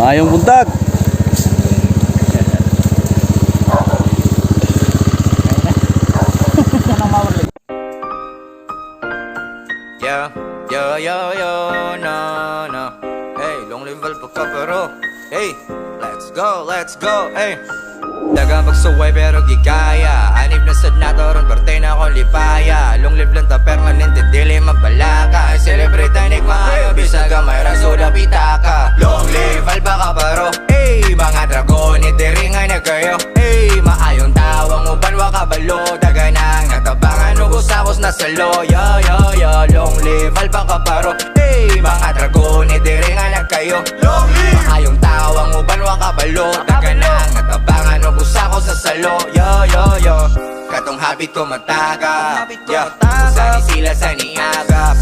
Maayong buntag. Yeah, no, no. Hey, long level pa ka pero hey, let's go, hey. Dagang pagsuway pero gikaya. Anib na sad na to ron, parte na akong lipaya. Long live lang ta permanente, dili mabalaka. Celebrate tanik maayo, bisag may raso da pitaka. Long live alba ka pero hey, mga dragon, itiringan na kayo. Hey, maayong tawang uban wa kabalo. Daganang natabangan, ugos-akos na salo. Yo, long live alba ka pero hey, mga dragon, itiringan na kayo. Long live, maayong tawang uban wa kabalo. Daganang natabangan, ugos-akos sa salo. Yo, katong habit ko mataga. Yeah, sani sila sa niaga.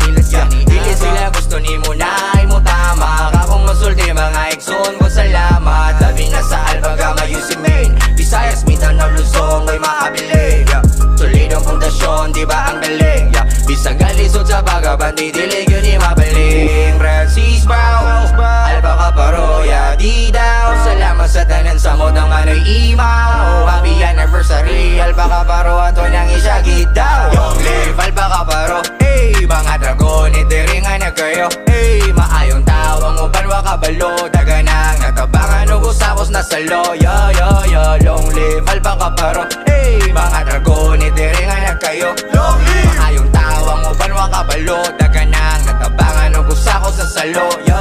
Dili sila gusto ni mo na mo tama. Kakong masulti mga ekson ko salamat. Labi na sa Albaga mayusin main. Visayas, Mindanao, Luzon, may makabili. Yeah, solidong pundasyon, di ba ang galing? Yeah, bisag alisod sa bagaban, di dilig yun ni mabaling. Francis Bao, Albaga Paroya, di daw. Salamat sa tanan sa modang manoy imaw. Happy anniversary, Albaga Paro, ato nang isagid daw. Long live Albaga Paro, hey, mga dragon, itiringan na kayo. Hey, maayong tawang uban wa kabalo. Daganang natabangan, ugos-akos na salo. Yo, long live Albaga Paro, hey, mga dragon, itiringan na kayo. Long live, maayong tawang uban wa kabalo. Daganang natabangan, ugos-akos na salo. Yo.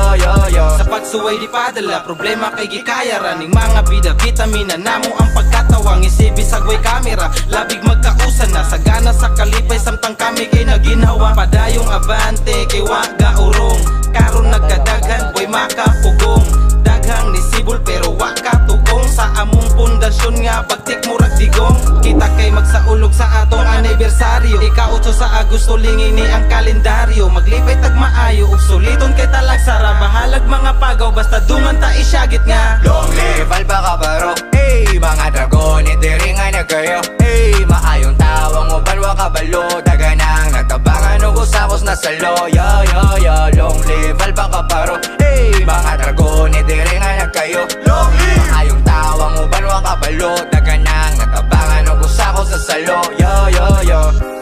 Sa pagsuway di padala, problema kay gikaya raning mga bida, vitamina namo ang pagkatawang isibi sa way kamera. Labig magkausan na sagana sa kalipay, samtang kami kay naginhawa. Padayong abante kay waga urong, karon nagkadaghan boy makapugong. Daghang ni sibol pero waka tugong, sa among pundasyon nga bagtik murag digong. Kita kay magsaulog sa atong anibersaryo, ika-8 sa Agosto lingi ni ang kalendaryo. Maglipay tag maayo ug suliton kay talag sara. Bahalag mga pagaw basta dungan ta isyagit nga. Long live Albaga Paro, hey, mga dragon, itiringan na kayo. Hey, maayong tawang uban wa kabalo. Daganang natabangan, ugos-akos na salo. Yo, long live Albaga Paro, hey, mga dragon, itiringan na kayo. Long live, maayong tawang uban wa kabalo. Daganang natabangan, ugos-akos na salo. Yo.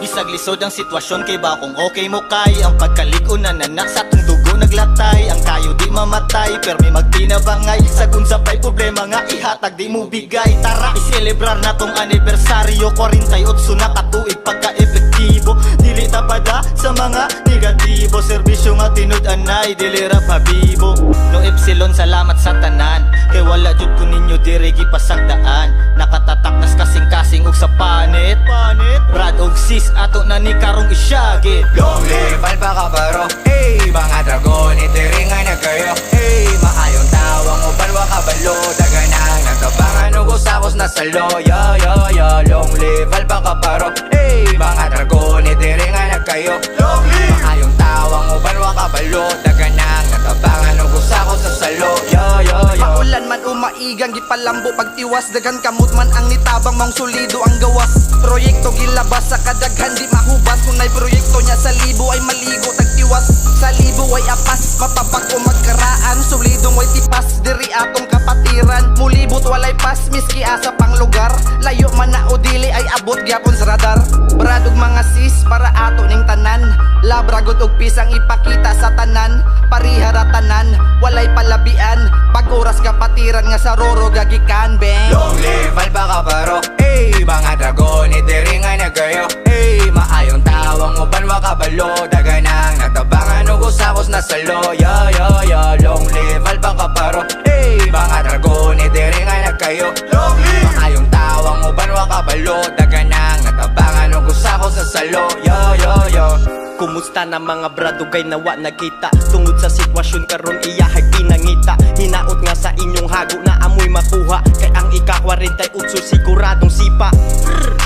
Bisag lisod ang sitwasyon kay ba kung okay mo kay ang pagkalig-on na nanak sa tong dugo naglatay. Ang kayo di mamatay pero may magtinabangay sa kunsa pa'y problema nga ihatag di mo bigay. Tara iselebrar na tong anibersaryo, 48 na katuig pagka-epektibo. Dili tabada sa mga negatibo, serbisyo nga tinud-anay dili ra pabibo. No epsilon salamat sa tanan kay wala jud ko ninyo diri gipasagdaan. Nakatatak nas kasing-kasing ug sa panit Brad og sis ato na ni karong isyagit. Long live Albaga Paro, hey, mga dragon, itiringan na kayo. Hey, maayong tawang uban wa kabalo. Daganang natabangan, ugos-akos na salo. Yo, long live Albaga Paro, hey, mga dragon, itiringan na kayo. Long live, maayong tawang uban wa kabalo. Daganang natabangan, ugos-akos na salo. Yo. Paulan man umaigang gipalambo pagtiwas, dagan kamot man ang nitabang mong solido ang gawas. Proyekto gilabas sa kadaghan di mahubas, kung na'y proyekto niya sa libo ay maligo tagtiwas. Sa libo ay apas, mapapag o magkaraan, solidong way tipas, diri atong kapatiran. Mulibot walay pas, miski asa pang lugar, layo man na o dili ay abot gyapon sa radar. Brad ug mga sis para ato ning tanan, labragod og pisang ipakita sa tanan. Parihara tanan, walay palabian, pag oras kapatiran nga sa roro gagikan bang. Long live Albaga Paro, hey, mga dragon, itiringan na kayo. Hey, maayong tawang uban wa kabalo. Daganang natabangan, ugos-akos na salo. Yo, long live Albaga Paro, hey, mga dragon, itiringan na kayo. Long live, maayong tawang uban wa kabalo. Daganang natabangan, ugos-akos na salo. Yo. Kumusta na mga bradugay nawa nagkita, tungod sa sitwasyon karon iyahay pinangita. Hinaot nga sa inyong hago na amoy makuha, kay ang ika-48 siguradong sipa.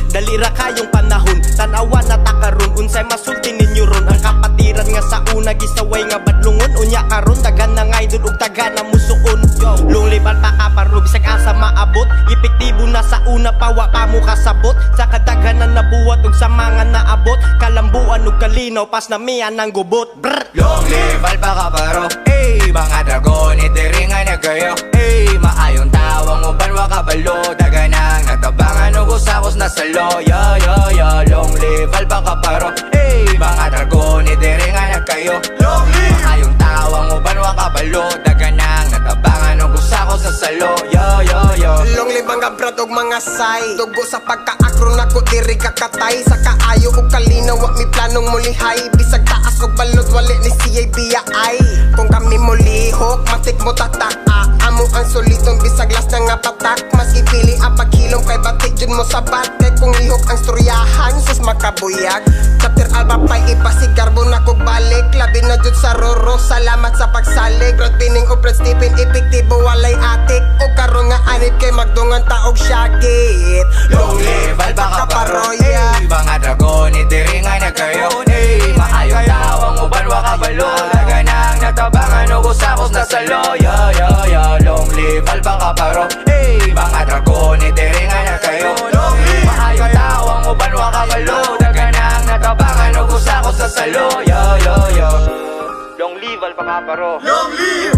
Dali ra kayong panahon, tanawa na takaron, unsay masulti ninyo ron. Ang kapatiran nga sa una gisaway nga badlungon, unya karon dagan na ngay dun ug taga na musuon. Lungliban pa ka paro bisag asa maabot, epektibo na sa una pa wa ka mo kasabot. Sa kadaghanan nabuhat ug sa mga naabot, kalambuan ug kalinaw pas na miyan ng gubot. Long live Albaga Paro, hey, mga dragon, itiringan na kayo. Hey, maayong tawang uban wa kabalo, daganang natabangan ug usakos na salo. Yo yo yo, long live Alba Kaparo. Hey, mga dragon ni dire nga na kayo. Long live maayong tawang uban wa kabalo, daganang natabangan ug usakos na salo. Yo yo yo. Long live mga brad og mga say, dugo sa pagkaakron nako diri kakatay. Sa kaayo ug kalinaw wa mi planong mulihay, bisag taas ug balot wali ni CABI. Kung kami mulihok matik mo tatak, amo ang solitong bisag las na nga patak. Mas ipili ang paghilom kay batik jud mo sabat, kay kung lihok ang storyahan sus makabuyag. Chapter Alba pay ipasigarbo na kog balik, labi na jud sa roro, salamat sa pagsalig. Brad Bining o Brad Stephen epektibo walay atik, o karon nga anit kay magdungan taog syagit. Long live Alba Kaparo. Hey, mga dragon ni dire nga na kayo. Hey, maayong tawang uban wa kabalo, daganang natabangan ug usakos na salo. Yo yo yo, long live Alba Kaparo. Hey, mga dragon ni dire nga na kayo. Maayong tawang uban wa kabalo, daganang natabangan ug usakos na salo. Yo yo yo, long live Alba Kaparo. Long live